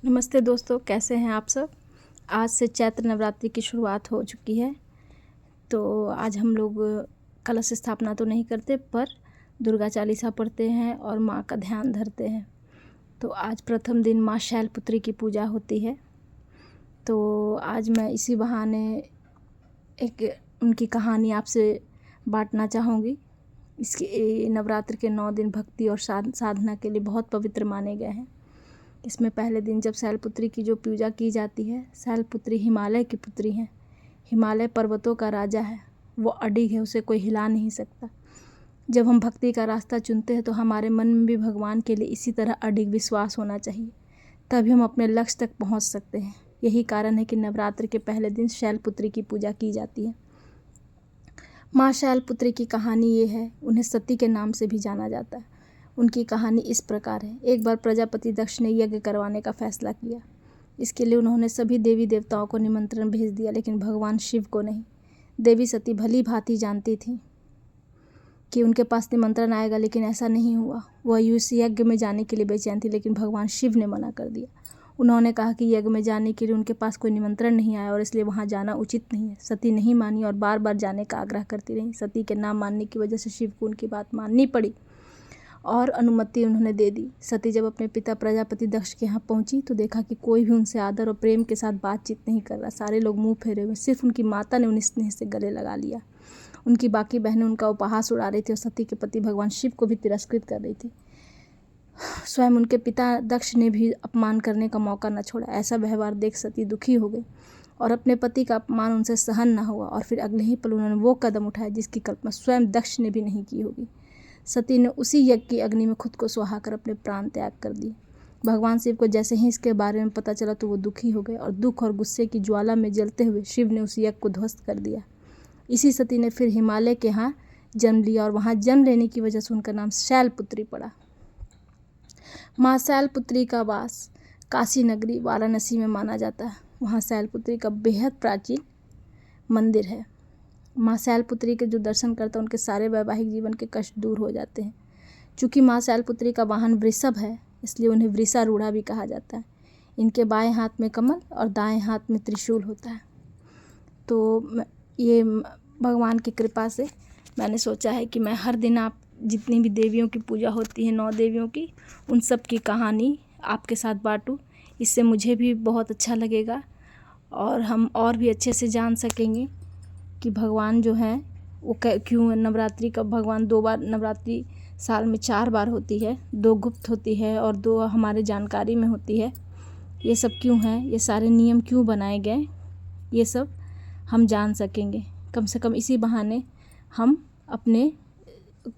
नमस्ते दोस्तों, कैसे हैं आप सब। आज से चैत्र नवरात्रि की शुरुआत हो चुकी है। तो आज हम लोग कलश स्थापना तो नहीं करते, पर दुर्गा चालीसा पढ़ते हैं और माँ का ध्यान धरते हैं। तो आज प्रथम दिन माँ शैलपुत्री की पूजा होती है। तो आज मैं इसी बहाने एक उनकी कहानी आपसे बांटना चाहूँगी। इसके नवरात्र के 9 दिन भक्ति और साधना के लिए बहुत पवित्र माने गए हैं। इसमें पहले दिन जब शैलपुत्री की जो पूजा की जाती है, शैलपुत्री हिमालय की पुत्री हैं। हिमालय पर्वतों का राजा है, वो अडिग है, उसे कोई हिला नहीं सकता। जब हम भक्ति का रास्ता चुनते हैं तो हमारे मन में भी भगवान के लिए इसी तरह अडिग विश्वास होना चाहिए, तभी हम अपने लक्ष्य तक पहुंच सकते हैं। यही कारण है कि नवरात्र के पहले दिन शैलपुत्री की पूजा की जाती है। माँ शैलपुत्री की कहानी ये है, उन्हें सती के नाम से भी जाना जाता है। उनकी कहानी इस प्रकार है। एक बार प्रजापति दक्ष ने यज्ञ करवाने का फैसला किया। इसके लिए उन्होंने सभी देवी देवताओं को निमंत्रण भेज दिया, लेकिन भगवान शिव को नहीं। देवी सती भली भांति जानती थी कि उनके पास निमंत्रण आएगा, लेकिन ऐसा नहीं हुआ। वह उस यज्ञ में जाने के लिए बेचैन थी, लेकिन भगवान शिव ने मना कर दिया। उन्होंने कहा कि यज्ञ में जाने के लिए उनके पास कोई निमंत्रण नहीं आया और इसलिए वहाँ जाना उचित नहीं है। सती नहीं मानी और बार बार जाने का आग्रह करती रही। सती के ना मानने की वजह से शिव को उनकी बात माननी पड़ी और अनुमति उन्होंने दे दी। सती जब अपने पिता प्रजापति दक्ष के यहाँ पहुंची तो देखा कि कोई भी उनसे आदर और प्रेम के साथ बातचीत नहीं कर रहा। सारे लोग मुंह फेरे हुए, सिर्फ उनकी माता ने उन्हें स्नेह से गले लगा लिया। उनकी बाकी बहनें उनका उपहास उड़ा रही थी और सती के पति भगवान शिव को भी तिरस्कृत कर रही थी। स्वयं उनके पिता दक्ष ने भी अपमान करने का मौका न छोड़ा। ऐसा व्यवहार देख सती दुखी हो गई और अपने पति का अपमान उनसे सहन न हुआ और फिर अगले ही पल उन्होंने वो कदम उठाया जिसकी कल्पना स्वयं दक्ष ने भी नहीं की होगी। सती ने उसी यज्ञ की अग्नि में खुद को सुहा कर अपने प्राण त्याग कर दिए। भगवान शिव को जैसे ही इसके बारे में पता चला तो वो दुखी हो गए और दुख और गुस्से की ज्वाला में जलते हुए शिव ने उस यज्ञ को ध्वस्त कर दिया। इसी सती ने फिर हिमालय के यहाँ जन्म लिया और वहाँ जन्म लेने की वजह से उनका नाम शैलपुत्री पड़ा। माँ शैलपुत्री का वास काशी नगरी वाराणसी में माना जाता है। वहाँ शैलपुत्री का बेहद प्राचीन मंदिर है। माँ शैलपुत्री के जो दर्शन करता है उनके सारे वैवाहिक जीवन के कष्ट दूर हो जाते हैं। चूँकि माँ शैलपुत्री का वाहन वृषभ है, इसलिए उन्हें वृषारूढ़ा भी कहा जाता है। इनके बाएं हाथ में कमल और दाएं हाथ में त्रिशूल होता है। तो ये भगवान की कृपा से मैंने सोचा है कि मैं हर दिन आप जितनी भी देवियों की पूजा होती है, 9 देवियों की, उन सब की कहानी आपके साथ बांटूँ। इससे मुझे भी बहुत अच्छा लगेगा और हम और भी अच्छे से जान सकेंगे कि भगवान जो है वो क्यों नवरात्रि का भगवान 2 बार नवरात्रि साल में 4 बार होती है, 2 गुप्त होती है और 2 हमारे जानकारी में होती है। ये सब क्यों है, ये सारे नियम क्यों बनाए गए, ये सब हम जान सकेंगे। कम से कम इसी बहाने हम अपने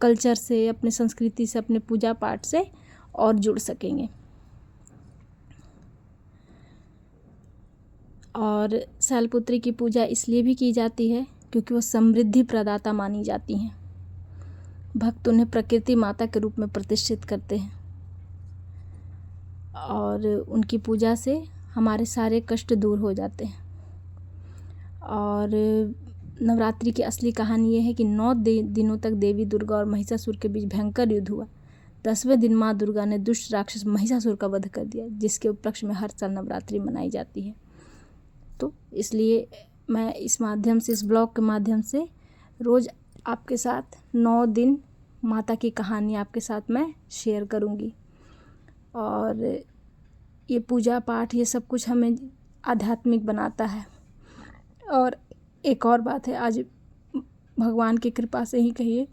कल्चर से, अपने संस्कृति से, अपने पूजा पाठ से और जुड़ सकेंगे। और शैलपुत्री की पूजा इसलिए भी की जाती है क्योंकि वो समृद्धि प्रदाता मानी जाती हैं। भक्त उन्हें प्रकृति माता के रूप में प्रतिष्ठित करते हैं और उनकी पूजा से हमारे सारे कष्ट दूर हो जाते हैं। और नवरात्रि की असली कहानी ये है कि 9 दिनों तक देवी दुर्गा और महिषासुर के बीच भयंकर युद्ध हुआ। 10वें दिन माँ दुर्गा ने दुष्ट राक्षस महिषासुर का वध कर दिया, जिसके उपलक्ष्य में हर साल नवरात्रि मनाई जाती है। तो इसलिए मैं इस माध्यम से, इस ब्लॉग के माध्यम से रोज़ आपके साथ 9 दिन माता की कहानी आपके साथ मैं शेयर करूँगी। और ये पूजा पाठ, ये सब कुछ हमें आध्यात्मिक बनाता है। और एक और बात है, आज भगवान की कृपा से ही कहिए,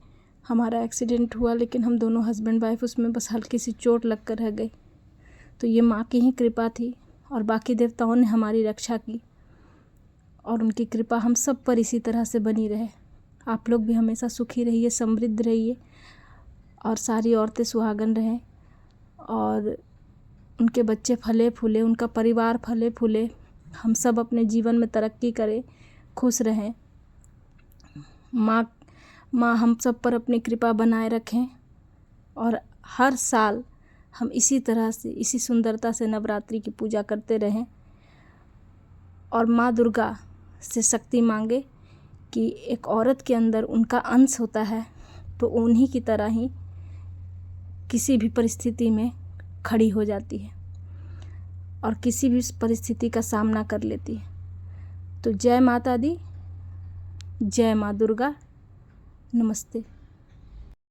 हमारा एक्सीडेंट हुआ, लेकिन हम दोनों हस्बैंड वाइफ उसमें बस हल्की सी चोट लग कर रह गई। तो ये माँ की ही कृपा थी और बाकी देवताओं ने हमारी रक्षा की और उनकी कृपा हम सब पर इसी तरह से बनी रहे। आप लोग भी हमेशा सुखी रहिए, समृद्ध रहिए और सारी औरतें सुहागन रहें और उनके बच्चे फले फूले, उनका परिवार फले फूले, हम सब अपने जीवन में तरक्की करें, खुश रहें। माँ हम सब पर अपनी कृपा बनाए रखें और हर साल हम इसी तरह से, इसी सुंदरता से नवरात्रि की पूजा करते रहें और माँ दुर्गा से शक्ति मांगे कि एक औरत के अंदर उनका अंश होता है तो उन्हीं की तरह ही किसी भी परिस्थिति में खड़ी हो जाती है। और किसी भी परिस्थिति का सामना कर लेती है। तो जय माता दी, जय माँ दुर्गा, नमस्ते।